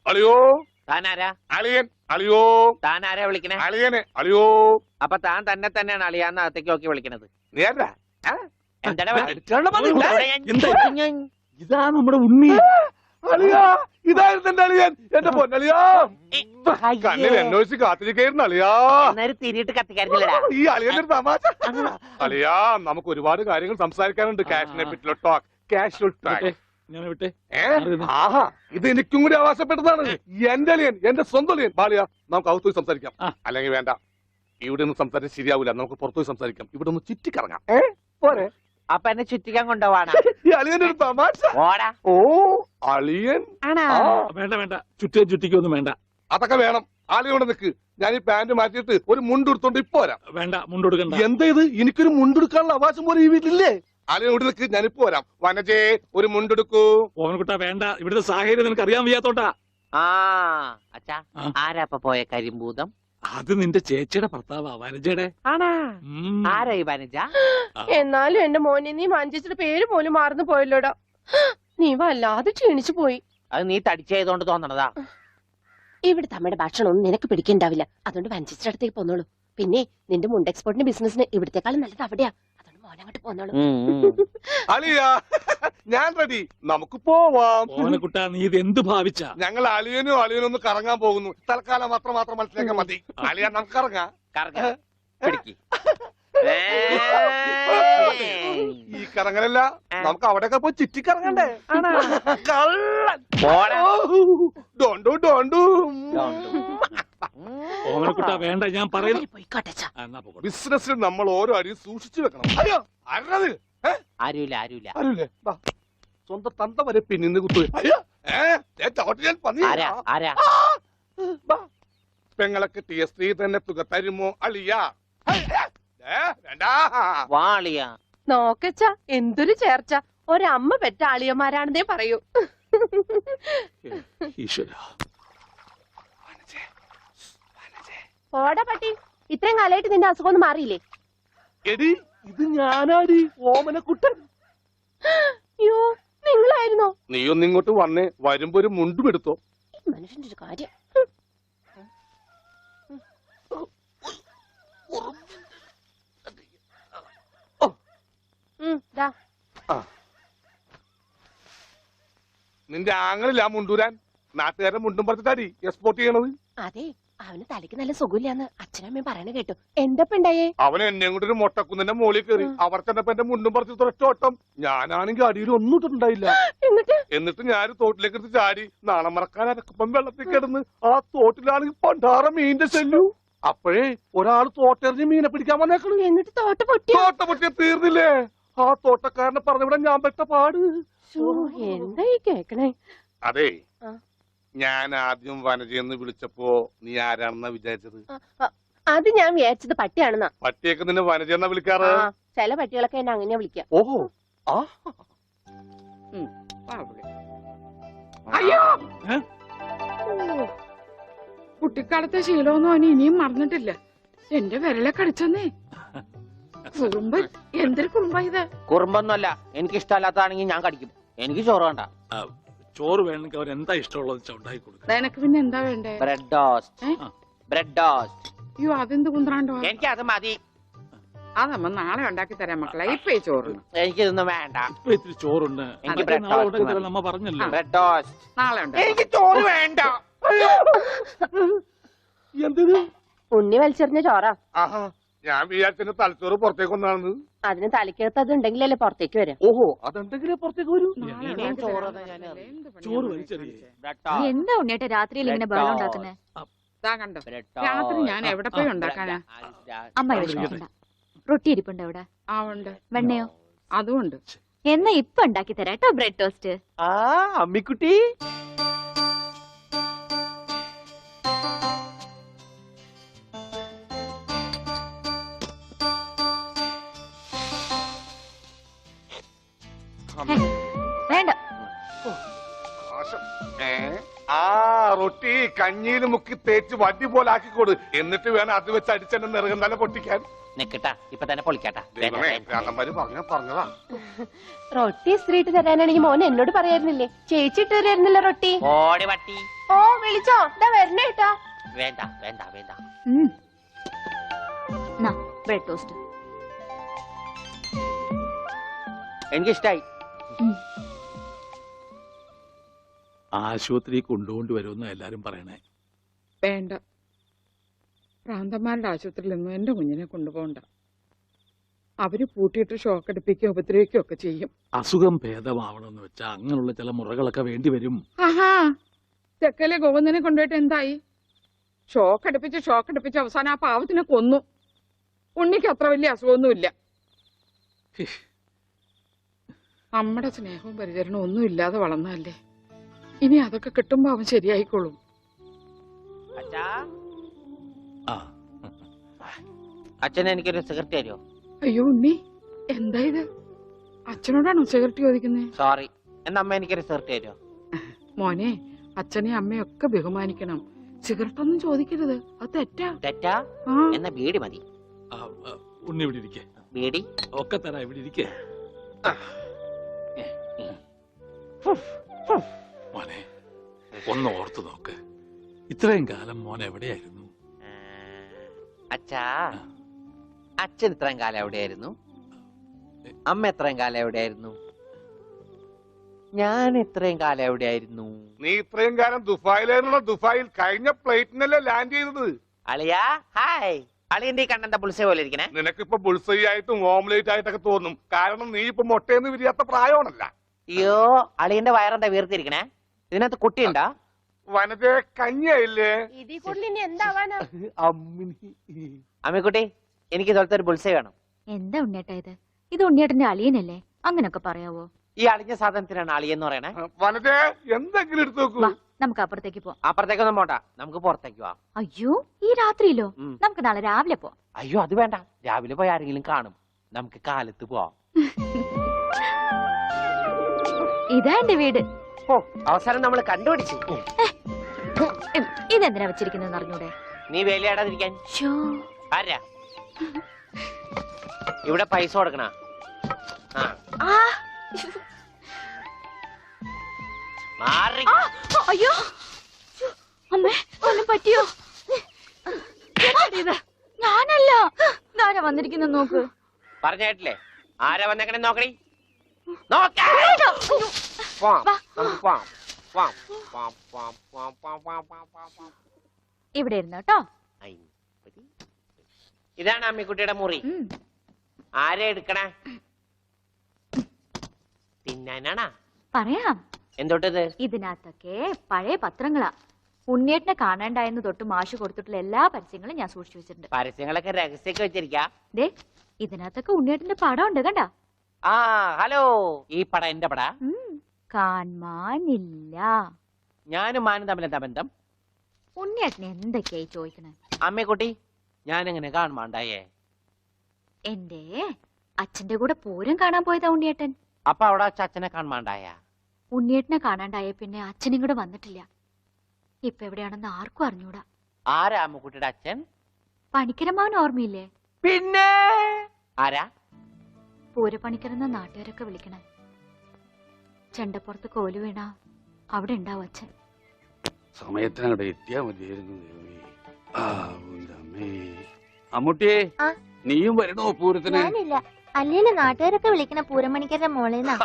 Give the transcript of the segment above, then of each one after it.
അളിയോ താനാരാ? അളിയൻ. അളിയോ താനാരാ വിളിക്കണേ? അളിയനെ. അളിയോ അപ്പൊ താൻ തന്നെ തന്നെയാണ് അളിയാന്ന് അകത്തേക്ക് നോക്കി വിളിക്കണത്. നീ ആരാ? എന്താടാ ഇതാ നമ്മുടെ ഉണ്ണി. അളിയാ ഇതായിരുന്നു എന്റെ അളിയൻ. എന്റെ പൊന്നളിയാ കണ്ണിൽ എന്നോച്ച് കാത്തിരിക്കായിരുന്നു അളിയാ. തിരിയിട്ട് കത്തിക്കാരില്ലടാ ഈ അളിയന്റെ ഒരു തമാശ. അളിയാ നമുക്ക് ഒരുപാട് കാര്യങ്ങൾ സംസാരിക്കാനുണ്ട്. കാഷിനെ പറ്റിയുള്ള ടോക്ക്. Casual talk. ആഹാ ഇത് എനിക്കും കൂടി അവകാശപ്പെട്ടതാണ്. എന്റെ അളിയൻ, എന്റെ സ്വന്തം അളിയൻ. ബാലിയ നമുക്ക് അകത്തുപോയി സംസാരിക്കാം. അല്ലെങ്കിൽ വേണ്ട, ഇവിടെ നിന്ന് സംസാരിച്ചാൽ ശരിയാവില്ല. നമുക്ക് പുറത്തുപോയി സംസാരിക്കാം. ഇവിടെ ഒന്ന് ചുറ്റിക്കറങ്ങാം. പോരെ? അപ്പൊ എന്നെ ചുറ്റിക്കാൻ കൊണ്ടുപോവാണ്. ഈ അളിയന്റെ ഒരു തമാശ. ഓ അളിയൻ. വേണ്ട വേണ്ട, ചുറ്റിക്കൊന്നും വേണ്ട. അതൊക്കെ വേണം. ആളിയോടെ നിക്ക്. ഞാൻ ഈ പാന്റ് മാറ്റിയിട്ട് ഒരു മുണ്ടെടുത്തോണ്ട് ഇപ്പൊ വരാം. വേണ്ട, മുണ്ടെടുക്കണ്ട. എന്താ ഇത്? എനിക്കൊരു മുണ്ടെടുക്കാനുള്ള അവകാശം പോലെ ഈ വീട്ടിലില്ലേ? ആളിയോട് നിക്ക്, ഞാനിപ്പോ വരാം. വനജേ ഒരു മുണ്ടെടുക്കൂ. ഓവൻകുട്ടാ വേണ്ട, ഇവിടുത്തെ സാഹചര്യം നിനക്ക് അറിയാൻ വയ്യാത്തോട്ടാ. അച്ഛാ ആരാ അപ്പൊ പോയ കരിമ്പൂതം? അത് നിന്റെ ചേച്ചിയുടെ ഭർത്താവാ, വനജയുടെ. ആരാ ഈ വനജ? എന്നാലും എന്റെ മോനെ നീ മഞ്ചേച്ചിയുടെ പേര് പോലും മാറുന്നു പോയല്ലോടാ. നീ വല്ലാതെ ക്ഷീണിച്ചു പോയി. അത് നീ തടിച്ചതുകൊണ്ട് തോന്നണതാ. ഇവിടുത്തെ അമ്മയുടെ ഭക്ഷണം ഒന്നും നിനക്ക് പിടിക്കണ്ടാവില്ല. അതുകൊണ്ട് മഞ്ചേച്ചിയുടെ അടുത്തേക്ക് പോന്നോളൂ. പിന്നെ നിന്റെ മുണ്ട് എക്സ്പോർട്ടിന്റെ ബിസിനസിന് ഇവിടത്തെക്കാളും നല്ലത് അവിടെയാ. അതുകൊണ്ട് മോനങ്ങോട്ട് പോന്നോളൂ. അളിയാ ഞാൻ റെഡി, നമുക്ക് പോവാം. ഓവൻകുട്ടാ നീ ഇത് എന്ത് ഭാവിച്ച? ഞങ്ങൾ അളിയനും ഒന്ന് കറങ്ങാൻ പോകുന്നു. തൽക്കാലം മാത്രം മനസ്സിലാക്കാൻ മതി. അളിയ നമുക്ക് ഇറങ്ങാം. ഈ കറങ്ങലല്ല, നമുക്ക് അവിടെയൊക്കെ പോയി ചുറ്റിക്കറങ്ങണ്ടേ? ഓവൻകുട്ടാ വേണ്ട, ഞാൻ പറയുന്നു. ബിസിനസ്സിൽ നമ്മൾ ഓരോ അടിയും സൂക്ഷിച്ചു വെക്കണം. അയ്യോ അരുത്. ആരുമില്ല. സ്വന്തം തന്ത വരെ പിന്നിന്ന് കുത്തു. പെങ്ങളൊക്കെ TST തന്നെ തുക തരുമോ അളിയാ? നോക്കച്ച എന്തൊരു ചേർച്ച. ഒരമ്മ പെറ്റ ആളിയന്മാരാണെന്നേ പറയൂ. ഓടാ പട്ടി, ഇത്രയും കാലമായിട്ട് നിന്റെ അസുഖം ഒന്നും മാറിയില്ലേ? എടി ഇത് ഞാനാടി, ഓമനക്കുട്ടൻ. അയ്യോ നിങ്ങളായിരുന്നോ? നീയൊന്ന് ഇങ്ങോട്ട് വന്നേ. വരുമ്പോ ഒരു മുണ്ടും എടുത്തോ. മനുഷ്യന്റെ ഒരു കാര്യം. നിന്റെ ആങ്ങളില്ല മുണ്ടൂരാൻ. നാട്ടുകാരെ മുണ്ടും പറിച്ചിട്ടാടി എക്സ്പോർട്ട് ചെയ്യണത്. അതെ, അവന് തലയ്ക്ക് നല്ല സുഖമില്ലാന്ന് അച്ഛനമ്മയും പറയണ കേട്ടു. എന്തപ്പ ഉണ്ടായേ? അവൻ എന്നെ കൊണ്ട് ഒരു മൊട്ടക്കുന്നിന്റെ മോളിൽ കയറി. അവർ ചെന്നപ്പോ എന്റെ മുണ്ടും പറിച്ച് ഒറ്റ ഓട്ടം. ഞാനാണെങ്കിൽ അടിയിൽ ഒന്നും ഇട്ടിട്ടുണ്ടായില്ല. എന്നിട്ട് ഞാൻ തോട്ടിലേക്ക് എടുത്ത് ചാടി. നാളെ മറക്കാൻ അരക്കപ്പം വെള്ളത്തിൽ കിടന്ന് ആ തോട്ടിലാണെങ്കിൽ പണ്ടാറ മീനിന്റെ ശല്യു. അപ്പോഴേ ഒരാൾ തോട്ടെറിഞ്ഞ് മീനെ പിടിക്കാൻ വന്നേക്കണു. എന്നിട്ട് തോട്ട പൊട്ടിയ തീർന്നില്ലേ? ആ തോട്ടക്കാരനെ പറഞ്ഞവിടെ ഞാൻ പെട്ട പാട്. എന്തായി കേക്കണേ? അതെ, ഞാൻ ആദ്യം വനജയെന്ന് വിളിച്ചപ്പോ നീ ആരാണെന്നാ വിചാരിച്ചത്? അത് ഞാൻ വിചാരിച്ചത് പട്ടിയാണെന്നാ. പട്ടിയൊക്കെ നിന്നെ വനജയെന്നാ വിളിക്കാറ്. ചില പട്ടികളൊക്കെ എന്നെ അങ്ങനെയാ വിളിക്കാം. ഓഹോ. അയ്യോ, കുട്ടിക്കാലത്തെ ശീലമൊന്നും അവന് ഇനിയും മറന്നിട്ടില്ല. എന്റെ വിരലെ കടിച്ചെന്നേ. കുറുമ്പ്, എന്തൊരു കുറുമ്പാ ഇത്? കുറുമ്പൊന്നുമല്ല, എനിക്ക് ഇഷ്ടമല്ലാത്തതാണെങ്കിൽ ഞാൻ കടിക്കും. എനിക്ക് ചോറ് വേണ്ട. ചോറ് വേണമെങ്കിൽ അവർ എന്താ ഇഷ്ടമുള്ളത് ഉണ്ടാക്കി കൊടുക്കും. നിനക്ക് പിന്നെ എന്താ വേണ്ടേ? Bread toast. അയ്യോ അതെന്ത് കുന്ത്രാണ്ടോ? എനിക്ക് അത് മതി. അതമ്മ നാളെ ഉണ്ടാക്കി തരാം മക്കളെ. ഇപ്പൊ ഈ ചോറ് എനിക്കിതൊന്നും വേണ്ട. ഇപ്പൊ ഇത്തിരി ചോറുണ്ട്, നമ്മ പറഞ്ഞല്ലോ. ബ്രെഡ് ടോസ്റ്റ് നാളെ ഉണ്ട്. എനിക്ക് ചോറ് വേണ്ട. എന്തിന്? ഉണ്ണി വലിച്ചെറിഞ്ഞ ചോറാ. ആഹാ, ഞാൻ വിചാരിച്ചെന്റെ തലച്ചോറ് പുറത്തേക്ക് ഒന്നാണ്. അതിന് തലയ്ക്കകത്ത് അത് ഉണ്ടെങ്കിലല്ലേ പുറത്തേക്ക് വരാം. ഓഹോ, അതെന്തെങ്കിലും പുറത്തേക്ക് വരൂ. ചോറ് വലിച്ചെറിയേ. എന്താ ഉണ്ണിയേട്ട രാത്രിയിൽ ഇങ്ങനെ ബഹളം ഉണ്ടാക്കുന്നേ? കണ്ടോ, രാത്രി ഞാൻ എവിടെ പോയി ഉണ്ടാക്കാനാ? അമ്മ വിഷമിക്കണ്ട. റൊട്ടി ഇരിപ്പുണ്ട് അവിടെ. ആ ഉണ്ട്. വെണ്ണയോ? അതും ഉണ്ട്. എന്നാ ഇപ്പൊ ഉണ്ടാക്കി തരാം കേട്ടോ ബ്രെഡ് ടോസ്റ്റ്. അമ്മിക്കുട്ടി, വേണ്ട. റൊട്ടി കഞ്ഞിയിൽ മുക്കി തേച്ച് വടി പോലെ ആക്കിക്കൊടു. എന്നിട്ട് വേണം അത് വെച്ച് അടിച്ചെന്നെ നിറകം തന്നെ പൊട്ടിക്കാൻ. നിക്കട്ടാ ഇപ്പൊ തന്നെ പൊളിക്കാട്ടാ. ദൈവമേ, ഭ്രാന്തന്മാര് പറഞ്ഞതാ. റൊട്ടി ഇസ്ത്രീട്ട് തരാനാണെങ്കിൽ മോൻ എന്നോട് പറയായിരുന്നില്ലേ? ചേച്ചി ഇട്ട് തരായിരുന്നില്ല റൊട്ടി. ഓടി വട്ടി. ഓ വിളിച്ചോ, ഇതാ വരണേട്ടാ. വേണ്ട വേണ്ട വേണ്ട. Bread toast. എനിക്കിഷ്ടായി. ആശുപത്രി കൊണ്ടുകൊണ്ട് വരുമെന്ന് എല്ലാരും പറയണേ. വേണ്ട, ഭ്രാന്തന്മാരുടെ ആശുപത്രിയിൽ നിന്നും എന്റെ കുഞ്ഞിനെ കൊണ്ടുപോകണ്ട. അവര് പൂട്ടിയിട്ട് ഷോക്ക് അടിപ്പിക്കുകയോ ഉപദ്രവിക്കുകയോ ഒക്കെ ചെയ്യും. അസുഖം ഭേദമാവണമെന്ന് വെച്ചാ അങ്ങനെയുള്ള ചില മുറകളൊക്കെ വേണ്ടി വരും. ആഹാ, തെക്കലെ ഗോവിന്ദനെ കൊണ്ടുപോയിട്ട് എന്തായി? ഷോക്ക് അടുപ്പിച്ച് അവസാനം ആ പാവത്തിനെ കൊന്നു. ഉണ്ണിക്ക് അത്ര വലിയ അസുഖമൊന്നുമില്ല. നമ്മുടെ സ്നേഹവും പരിചരണവും ഒന്നും ഇല്ലാതെ വളർന്നതല്ലേ. ഇനി അതൊക്കെ കിട്ടുമ്പോ അവൻ ശരിയായിക്കോളും. അച്ഛാ, ആ അച്ഛൻ എനിക്കൊരു സിഗരറ്റ് തരുമോ? അയ്യോ ഉണ്ണി, എന്താ ഇത്? അച്ഛനോടാണോ സിഗരറ്റ് ചോദിക്കുന്നേ? സോറി. എന്നാ അമ്മ എനിക്കൊരു സിഗരറ്റ് തരുമോ? മോനെ, അച്ഛനെ അമ്മയൊക്കെ ബഹുമാനിക്കണം. സിഗരറ്റ് ഒന്നും ചോദിക്കരുത്, അത് തെറ്റാ. തെറ്റാ? ആ, എന്നാ ബീഡി മതി. ഉണ്ണി ഇവിടെ ഇരിക്കേ. ബീഡി ഒക്കെ തരാ, ഇവിടെ ഇരിക്കേ. മോനെ ഒന്ന് ഓർത്തു നോക്ക്, ഇത്രയും കാലം മോൻ എവിടെയായിരുന്നു? അച്ഛാ, അച്ഛൻ ഇത്രയും കാലം എവിടെയായിരുന്നു? അമ്മ എത്രയും കാലം എവിടെയായിരുന്നു? ഞാൻ ഇത്രയും കാലം എവിടെയായിരുന്നു? നീ ഇത്രയും കാലം ദുബായിലായിരുന്നുള്ള ദുബായിൽ കഴിഞ്ഞ ഫ്ലൈറ്റിനല്ലേ ലാൻഡ് ചെയ്തത്. അളിയാ ഹായ്. അളിയന്റെ ഈ കണ്ണെന്താ പുളിസ പോലെ ഇരിക്കണേ? നിനക്കിപ്പോ ബുൾസൈ ആയിട്ടും ഓംലേറ്റ് ആയിട്ടൊക്കെ തോന്നും. കാരണം നീ ഇപ്പൊ മുട്ടയെന്ന് വിരിയാത്ത പ്രായമാണല്ല. അയ്യോ, അളിയന്റെ വയറെന്താ വീർത്തിരിക്കണേ? ഇതിനകത്ത് കുട്ടിയുണ്ടാ? വനത്തെ കഞ്ഞിയായില്ലേ? ഇതിൽ കൂടുതൽ ഇനി എന്താവാനാ? അമ്മിക്കുട്ടി, എനിക്ക് ഇതുപോലത്തെ ഒരു ബുൾസൈ വേണം. എന്താ ഉണ്ണിയേട്ടാ ഇത്? ഇത് ഉണ്ണിയേട്ടന്റെ അളിയനല്ലേ? അങ്ങനൊക്കെ പറയാവോ? ഈ അളിഞ്ഞ സാധനത്തിനാണ് അളിയെന്ന് പറയണേ. വനത്തെ എന്തെങ്കിലും എടുത്തു നോക്കൂ. വാ, നമുക്ക് അപ്പുറത്തേക്ക് പോവാം. അപ്പുറത്തേക്കൊന്നും പോണ്ട, നമുക്ക് പുറത്തേക്ക് പോവാം. അയ്യോ, ഈ രാത്രിയിലോ? ഉം. നമുക്ക് നാളെ രാവിലെ പോവാം. അയ്യോ, അത് വേണ്ട. രാവിലെ പോയി ആരെങ്കിലും കാണും. നമുക്ക് കാലത്ത് പോവാം. ഇതാ എന്റെ വീട്. ഓ, അവസാനം നമ്മൾ കണ്ടുപിടിച്ചു. ഇതെന്തിനാ വെച്ചിരിക്കുന്നത് അറിഞ്ഞൂടെ? നീ വേലയാടാതിരിക്കാൻ. ശ്ശോ. ആരാ ഇവിടെ പൈസ കൊടുക്കണ? ആ, ആ, മാറി. അയ്യോ, അമ്മേ, ഒന്നും പറ്റിയോ? ഇത് ഞാനല്ല. ഇതാരാ വന്നിരിക്കുന്ന നോക്ക്. പറഞ്ഞേട്ടില്ലേ ആരാ വന്നേക്കണേ? നോക്കണേ, നോക്കാം. പോവാം, നമുക്ക് പോവാം. പോവാം, പോവാം, പോവാം, പോവാം, പോവാം, പോവാം, പോവാം, പോവാം, പോവാം. ഇവിടെ ഇരുന്നു കേട്ടോ. ഇതാണ് അമ്മിക്കുട്ടിയുടെ മുറി. ആരെ എടുക്കണേ? തിന്നാനാണാ? പറയാം. എന്തോട്ടത്? ഇതിനകത്തൊക്കെ പഴയ പത്രങ്ങളാ. ഉണ്ണിയേട്ടനെ കാണാണ്ടായെന്ന് തൊട്ട് മാഷ് കൊടുത്തിട്ടുള്ള എല്ലാ പരസ്യങ്ങളും ഞാൻ സൂക്ഷിച്ചു വെച്ചിട്ടുണ്ട്. പരസ്യങ്ങളൊക്കെ രഹസ്യമൊക്കെ വെച്ചിരിക്കാ. ദേ, ഇതിനകത്തൊക്കെ ഉണ്ണിയേട്ടന്റെ പടം ഉണ്ട് കണ്ട. ആ ഹലോ, ഈ പട എന്റെ പട. കാണാനില്ല. ഞാനും മാനും തമ്മിൽ എന്താ ബന്ധം? ഉണ്ണിയേട്ടനെ എന്തൊക്കെയായി ചോദിക്കണേ? അമ്മക്കുട്ടി, ഞാനെങ്ങനെ കാണുമാണ്ടായേ? എന്റെ അച്ഛന്റെ കൂടെ പൂരം കാണാൻ പോയതാ ഉണ്ണിയേട്ടൻ. അപ്പൊ അവിടെ അച്ഛനെ കാണുമാണ്ടായ? ഉണ്ണിയേട്ടനെ കാണാണ്ടായ പിന്നെ അച്ഛനും കൂടെ വന്നിട്ടില്ല. ഇപ്പൊ എവിടെയാണെന്ന് ആർക്കും അറിഞ്ഞൂടാ. ആരാ അമ്മക്കുട്ടിയുടെ അച്ഛൻ? പണിക്കരമാവൻ ഓർമ്മയില്ലേ? പിന്നെ ആരാ? പൂരപ്പണിക്കരെന്ന നാട്ടുകാരൊക്കെ വിളിക്കണേ. ചെണ്ടപ്പുറത്ത് കോല് വീണ അവിടെ ഉണ്ടാവും അച്ഛൻ. സമയത്തിനവിടെ എത്തിയാ മതിയായിരുന്നു. അമ്മൂട്ടിയെ, നീയും വരണോ പൂരത്തിന്? അല്ലേലും നാട്ടുകാരൊക്കെ വിളിക്കണ പൂരമണിക്കരുടെ മോളേന്നാ.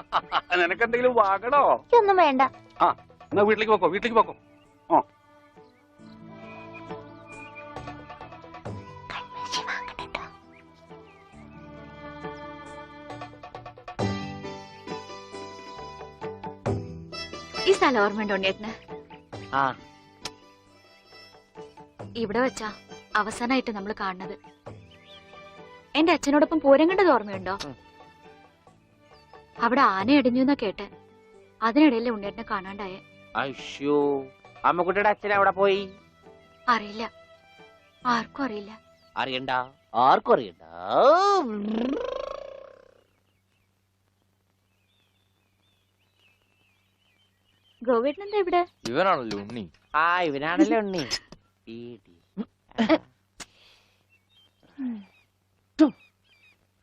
നിനക്കെന്തെങ്കിലും വാങ്ങണോ? ഒന്നും വേണ്ട. ആ, എന്നാ വീട്ടിലേക്ക് പോക്കോ, വീട്ടിലേക്ക് പോക്കോ. ഓ, ഈ സ്ഥലം ഓർമ്മയുണ്ടോ ഉണ്ണിയേട്ടന്? ആ, ഇവിടെ വെച്ചാ അവസാനായിട്ട് നമ്മൾ കാണുന്നത്. എന്റെ അച്ഛനോടൊപ്പം പൂരം കണ്ടത് ഓർമ്മയുണ്ടോ? അവിടെ ആന ഇടിഞ്ഞു എന്നാ കേട്ടെ. അതിനിടയിലെ ഉണ്ണിയേട്ടനെ കാണാണ്ടായേ. അയ്യോ, അമ്മക്കുട്ടിയുടെ അച്ഛൻ അവിടെ പോയി? അറിയില്ല, ആർക്കും അറിയില്ല. അറിയണ്ട, ആർക്കും അറിയണ്ട. ഗോവേട്ടനെന്താ ഇവിടെ? ഇവനാണല്ലോ ഉണ്ണി. ആ, ഇവനാണല്ലോ ഉണ്ണി.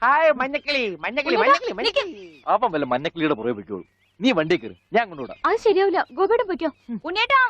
ഹായ് മഞ്ഞക്കിളി മഞ്ഞക്കിളി മഞ്ഞക്കിളി മഞ്ഞക്കിളി. അപ്പം വല്ല മഞ്ഞക്കിളിയുടെ പുറകെ പൊയ്ക്കോളൂ. നീ വണ്ടി കയറി, ഞാൻ കൊണ്ടുവിടാം. അത് ശരിയാവില്ല. ഗോപേട്ടൻ പൊയ്ക്കോ. ഉണ്ണേട്ടാ